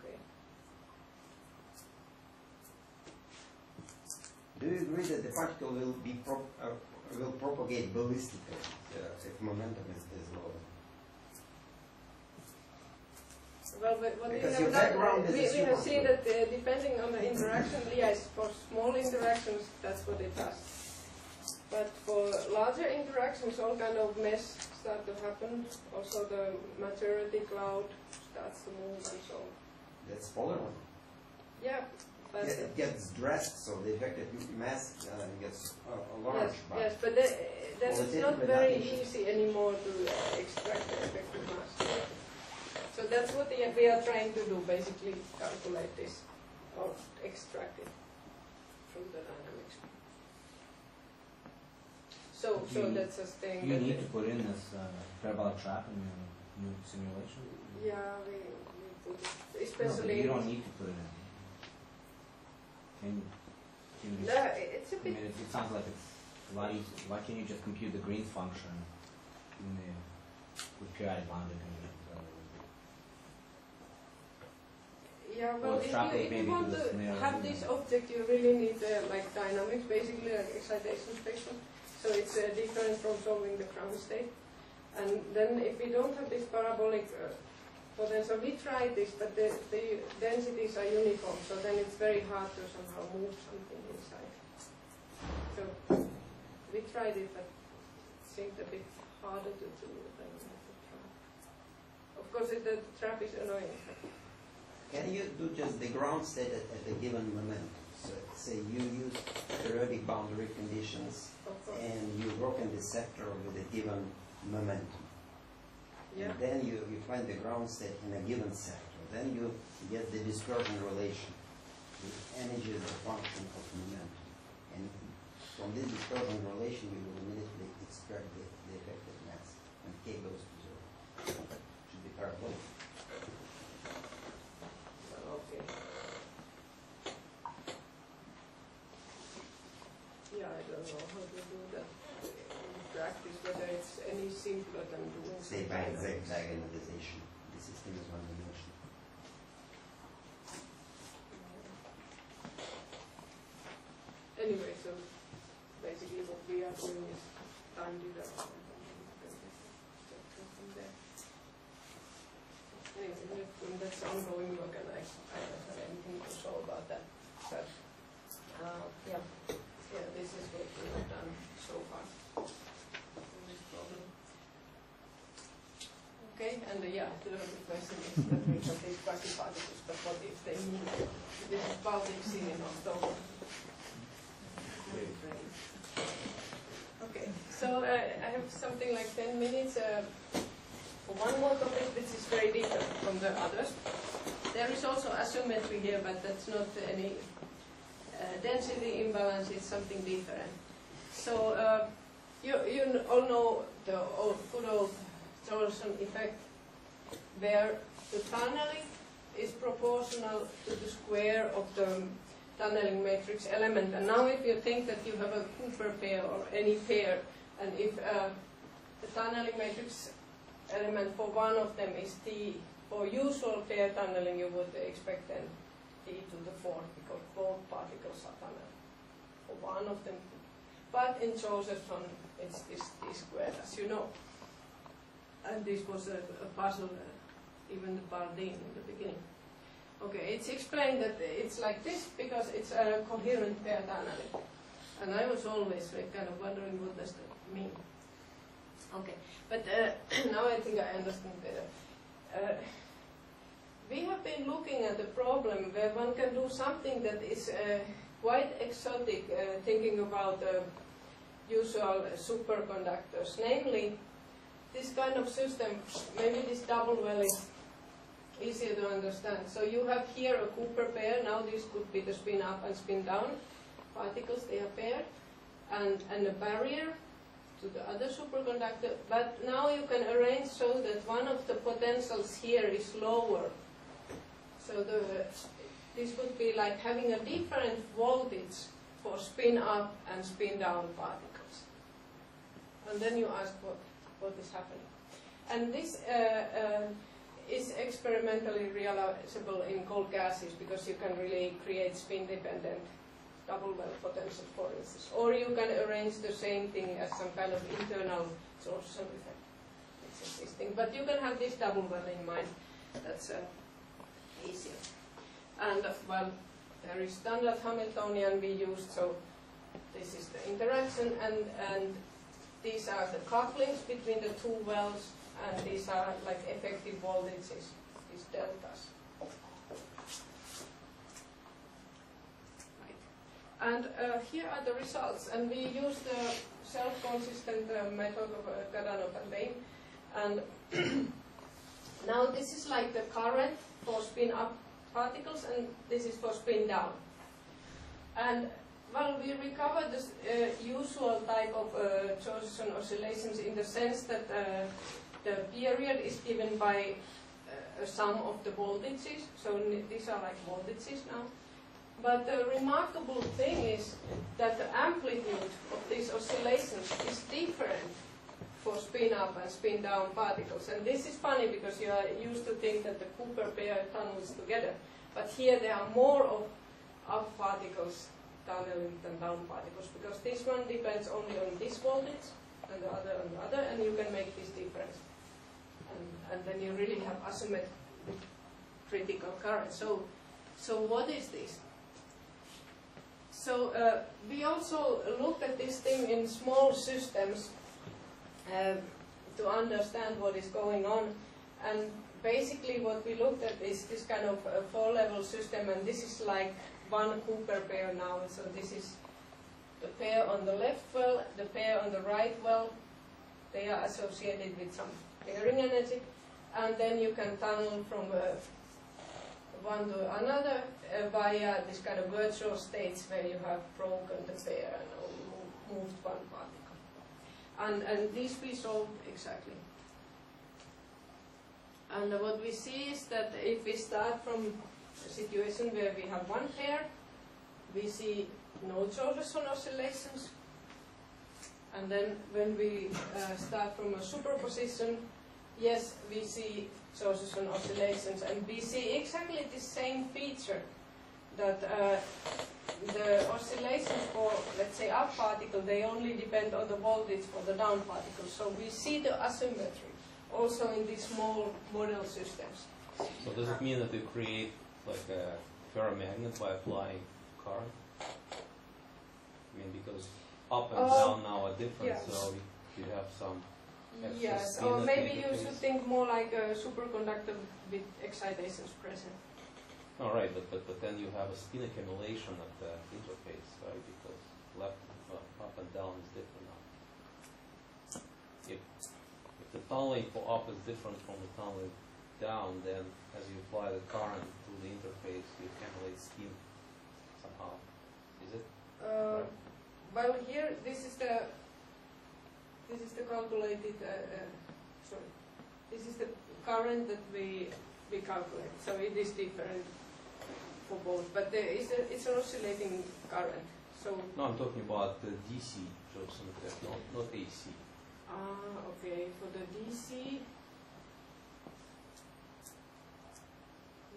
okay. Do you agree that the particle will be will propagate ballistically if momentum is low? Well, but what Because we your have background done, is we have seen superfluid. that depending on the interaction, yes, for small interactions, that's what it does. But for larger interactions, all kind of mess start to happen. Also, the maturity cloud starts to move and so on. That's polar one. Yeah, but It gets dressed, so the effective mass gets large. yes, yes, but then it's Qualitative not very adaptation. easy anymore to extract the effective mass. So that's what we are trying to do, basically calculate this or extract it from the dynamics. So that's a thing. You that need to put in this parabolic trap in your new simulation. yeah, we put it, No, but especially. you don't need to put it in. Can you No, it's a I bit. mean, it sounds like it's a lot easier. Why can't you just compute the Green's function in the, with periodic boundary conditions? Yeah, Or well, if extrapolate you maybe want to the to scenario, have you this know. object, you really need like dynamics, basically like excitation spectrum. So it's different from solving the ground state. And then if we don't have this parabolic potential, we tried this, but the densities are uniform, so then it's very hard to somehow move something inside. So we tried it, but it seemed a bit harder to do than with the trap. Of course, the trap is annoying. Can you do just the ground state at a given momentum? So say you use periodic boundary conditions Of course. and you work in the sector with a given momentum. Yeah. And then you find the ground state in a given sector. Then you get the dispersion relation. The energy is a function of momentum. And from this dispersion relation, you will immediately extract the effective mass. And K goes to 0. Should be parabolic. Okay. Yeah, I don't know how to do that in practice, whether it's any simpler than doing Say some by dynamics. exact diagonalization. The system is one dimension. Anyway, so basically what we are doing is time development from there. Anyway, that's ongoing work, and I don't have anything to show about that. But yeah, this is what we have done so far in this problem. Okay, and yeah, the question is that we have these quasi-particles, but what if they move? This is Baltic Sea in October. Okay, so I have something like 10 minutes for one more topic which is very different from the others. There is also asymmetry here, but that's not any density imbalance, it's something different. So you all know the good old torsion effect, where the tunneling is proportional to the square of the tunneling matrix element. And now if you think that you have a Cooper pair or any pair, and if the tunneling matrix element for one of them is T, for usual pair tunneling you would expect then T to the 4, because both particles are tunneled for one of them. But in Josephson it's this T squared, as you know. And this was a puzzle, even the Bardeen in the beginning. Okay, it's explained that it's like this because it's a coherent pair tunneling. And I was always kind of wondering what does that mean. Okay, but now I think I understand better. We have been looking at the problem where one can do something that is quite exotic, thinking about usual superconductors, namely this kind of system. Maybe this double well is easier to understand. So you have here a Cooper pair. Now this could be the spin up and spin down particles, they are paired, and a barrier to the other superconductor. But now you can arrange so that one of the potentials here is lower. So this would be like having a different voltage for spin up and spin down particles. And then you ask what is happening. And this is experimentally realizable in cold gases because you can really create spin-dependent double well potential, for instance. Or you can arrange the same thing as some kind of internal source of effect. It's existing. But you can have this double well in mind. That's easier. And well, there is standard Hamiltonian we used, so this is the interaction, and these are the couplings between the two wells, and these are like effective voltages, these deltas. Right. And here are the results, and we use the self-consistent method of Gadanov and Bain. And now this is like the current for spin-up particles, and this is for spin-down. And well, we recovered this usual type of Josephson oscillations in the sense that the period is given by a sum of the voltages. So these are like voltages now. But the remarkable thing is that the amplitude of these oscillations is different for spin-up and spin-down particles. And this is funny because you are used to think that the Cooper pair tunnels together. But here there are more of up particles tunneling than down particles, because this one depends only on this voltage and the other on the other, and you can make this difference. And then you really have asymmetric critical current. So what is this? So we also looked at this thing in small systems to understand what is going on. And basically what we looked at is this kind of four-level system, and this is like one Cooper pair now. So this is the pair on the left well, the pair on the right well. They are associated with some pairing energy. And then you can tunnel from one to another via this kind of virtual states where you have broken the pair and moved one particle. And these we solved exactly. And what we see is that if we start from a situation where we have one pair, we see no Josephson oscillations. And then when we start from a superposition, yes, we see Josephson oscillations, and we see exactly the same feature, that the oscillations for, let's say, up particle, they only depend on the voltage for the down particle. So we see the asymmetry also in these small model systems. So does it mean that you create like a ferromagnet by applying current? I mean, because up and down now are different, yes. So you have some extra yes, spin or maybe you case. should think more like a superconductor with excitations present. All right, but then you have a spin accumulation at the interface, right? Because left up and down is different now. If the tunneling for up is different from the tunneling down, then as you apply the current to the interface, you accumulate spin somehow. Is it? Right? Well, here this is the calculated. Sorry, this is the current that we calculate. So it is different for both, but it's an oscillating current. So No, I'm talking about the DC Josephson effect, not AC. Okay, for the DC,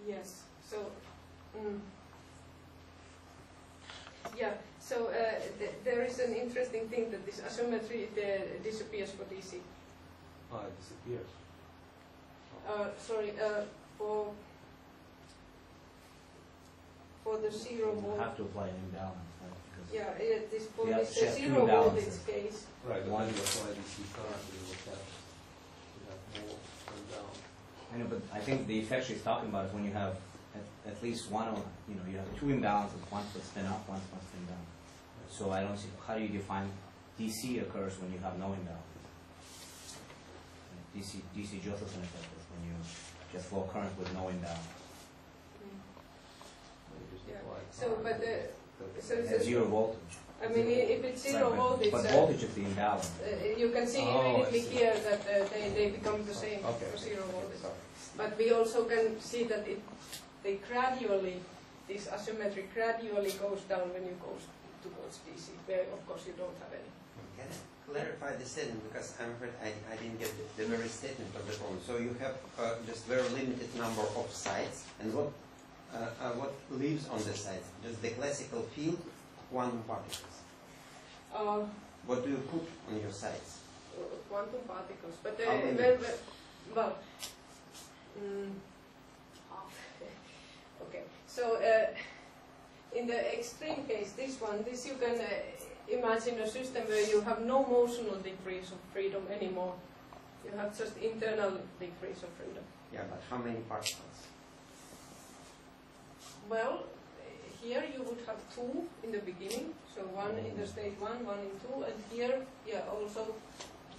yes. So, yeah. So there is an interesting thing that this asymmetry disappears for DC. Ah, it disappears. Sorry, for the 0 You volt. have to apply an imbalance, right? Because Yeah, this for Yeah, this just 0 imbalances. voltage case. Right, but One- then you apply DC current, you will have more and down. I know, but I think the effect she's talking about is when you have at least one, or you have two imbalances, one for spin up, one for spin down. So I don't see, how do you define DC occurs when you have no imbalance? DC Josephson effect is when you just flow current with no imbalance. You just Yeah. apply So, current. but so At 0 voltage. I mean, if it's 0 voltage, But voltage is the imbalance. you can see Oh, I immediately see. here that they become the same Okay. for 0 voltage. But we also can see that they gradually, this asymmetry gradually goes down when you go towards DC, where of course you don't have any. Can I clarify the statement, because I'm afraid I didn't get the very statement of the problem. So you have just very limited number of sites, and what lives on the sites? Just the classical field, quantum particles. What do you put on your sites? Quantum particles, but How many? well, okay. So in the extreme case, this you can imagine a system where you have no motional degrees of freedom anymore. You have just internal degrees of freedom. Yeah, but how many particles? Well, here you would have 2 in the beginning, so 1 in the state 1, 1 in 2, and here, yeah, also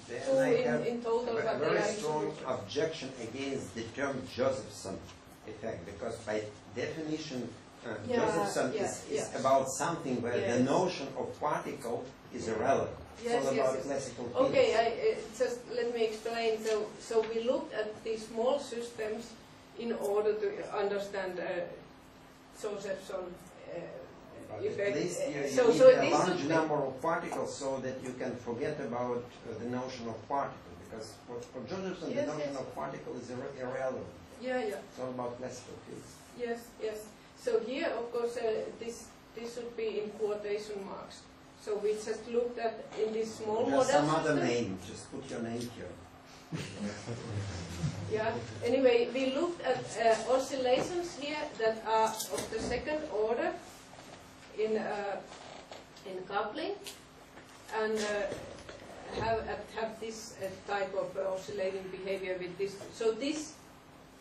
Then 2 I have in total. a but they very are strong equal. objection against the term Josephson effect, because by definition, Yeah, Josephson yeah, is yeah. about something where the Yes. notion of particle is irrelevant. Yes, it's all yes, about yes. classical fields. Okay, just let me explain. So we looked at these small systems in order to understand Josephson But effect. at least you so need a this large would be- number of particles so that you can forget about the notion of particle, because for Josephson the Yes, notion yes. of particle is irrelevant. Yeah, yeah. It's all about classical fields. Yes, yes. So here, of course, this should be in quotation marks. So we just looked at in this small Just model some other system. name, just put your name here. Yeah. Anyway, we looked at oscillations here that are of the second order in coupling, and have this type of oscillating behavior with this. So this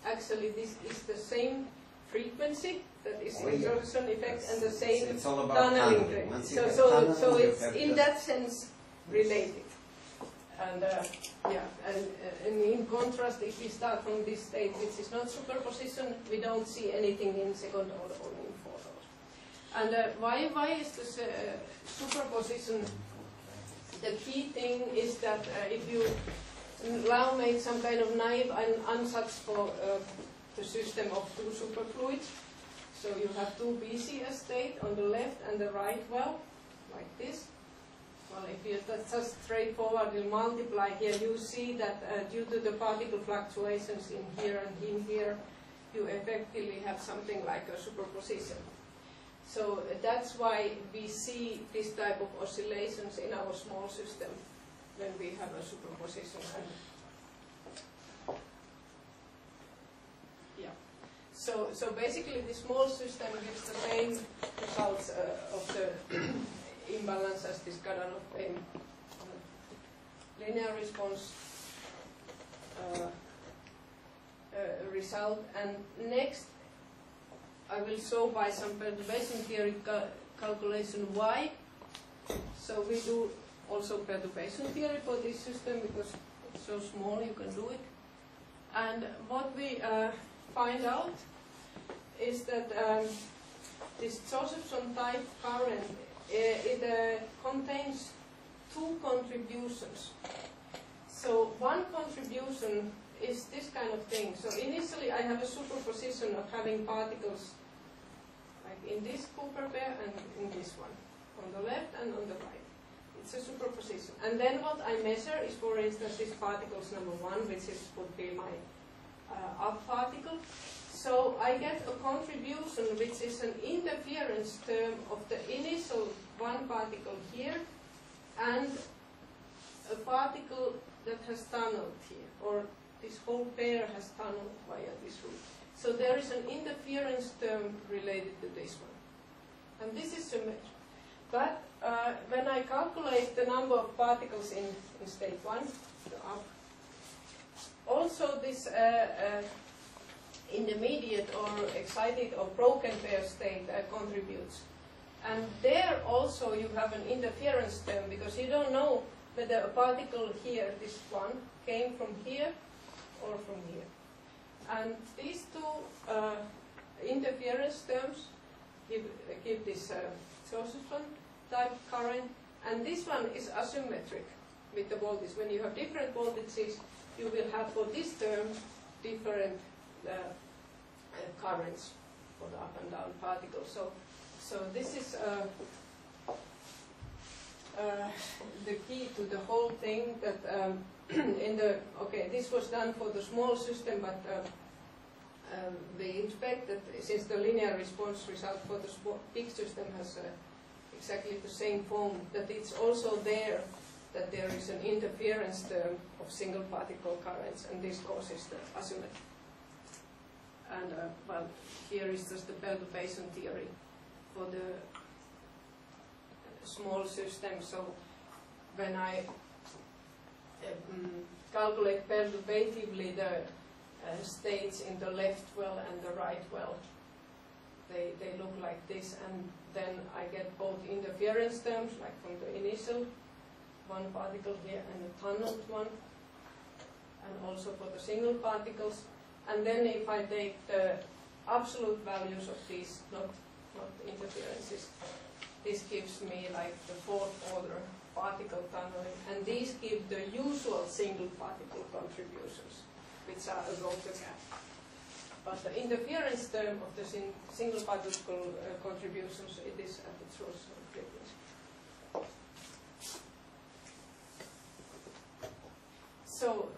is the same frequency that is in Josephson effect and the same It's all about tunneling. tunneling. Once you So have so tunneling, so you it's have in just- that sense related. And and in contrast, if we start from this state, which is not superposition, we don't see anything in second order or in fourth order. And why is this superposition? The key thing is that if you now make some kind of naive ansatz for the system of 2 superfluids, so you have 2 BCS state on the left and the right well, like this. Well, if you just straightforwardly multiply here, you see that due to the particle fluctuations in here and in here, you effectively have something like a superposition. So that's why we see this type of oscillations in our small system when we have a superposition. And yeah. So basically, the small system gives the same results of the imbalance as this Kadanoff linear response result. And next, I will show by some perturbation theory calculation why. So we do also perturbation theory for this system because it's so small you can do it. And what we find out is that this Josephson type current it contains 2 contributions. So one contribution is this kind of thing. So initially I have a superposition of having particles like in this Cooper pair and in this one, on the left and on the right. It's a superposition. And then what I measure is, for instance, this particles number 1, which would be my up particle. So I get a contribution which is an interference term of the initial one particle here and a particle that has tunneled here, or this whole pair has tunneled via this route. So there is an interference term related to this one. And this is symmetric. But when I calculate the number of particles in state 1, the up, also this intermediate or excited or broken pair state contributes. And there also you have an interference term, because you don't know whether a particle here, this one, came from here or from here. And these two interference terms give this Josephson type current, and this one is asymmetric with the voltage. When you have different voltages, you will have for this term different currents for the up and down particles. So this is the key to the whole thing. That this was done for the small system, but we expect that since the linear response result for the big system has exactly the same form, that it's also there that there is an interference term of single particle currents, and this causes the asymmetry. And well, here is just the perturbation theory for the small system. So when I calculate perturbatively the states in the left well and the right well, they look like this, and then I get both interference terms, like from the initial one particle here and the tunneled one, and also for the single particles. And then if I take the absolute values of these, not interferences, this gives me like the fourth order particle tunneling, and these give the usual single particle contributions, which are above the gap. But the interference term of the single particle contributions, it is at the source frequency. So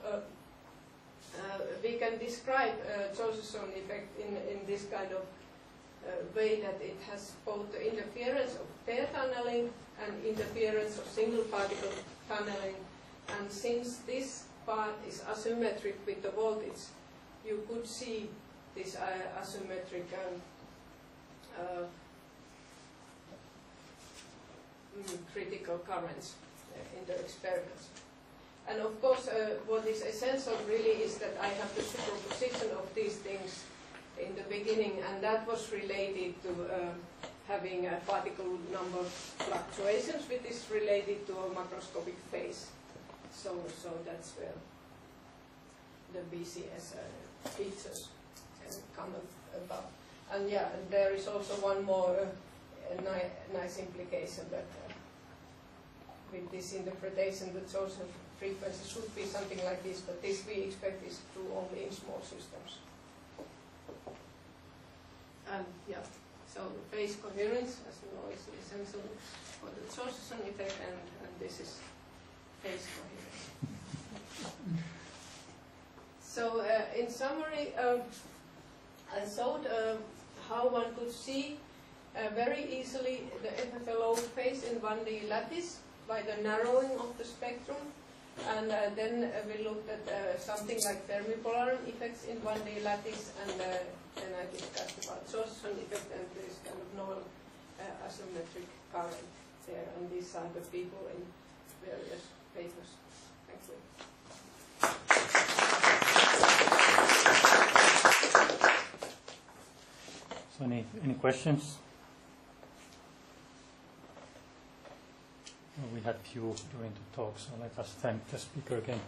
we can describe Josephson effect in this kind of way, that it has both the interference of pair tunneling and interference of single particle tunneling. And since this part is asymmetric with the voltage, you could see this asymmetric critical currents in the experiments. And of course, what is essential really is that I have the superposition of these things in the beginning, and that was related to having particle number fluctuations, which is related to a macroscopic phase. So that's where the BCS features come about. And yeah, and there is also one more nice implication, that with this interpretation, the chosen frequency should be something like this, but this we expect is true only in small systems. And yeah, so phase coherence, as you know, is essential for the Josephson effect, and this is phase coherence. So in summary, I showed how one could see very easily the FFLO phase in 1D lattice by the narrowing of the spectrum. And then we looked at something like Fermi-Polaron effects in 1D lattice, and then I discussed about Josephson effect and this kind of novel asymmetric current there. And these are the people in various papers. Thank you. So any questions? We had few during the talk, so let us thank the speaker again.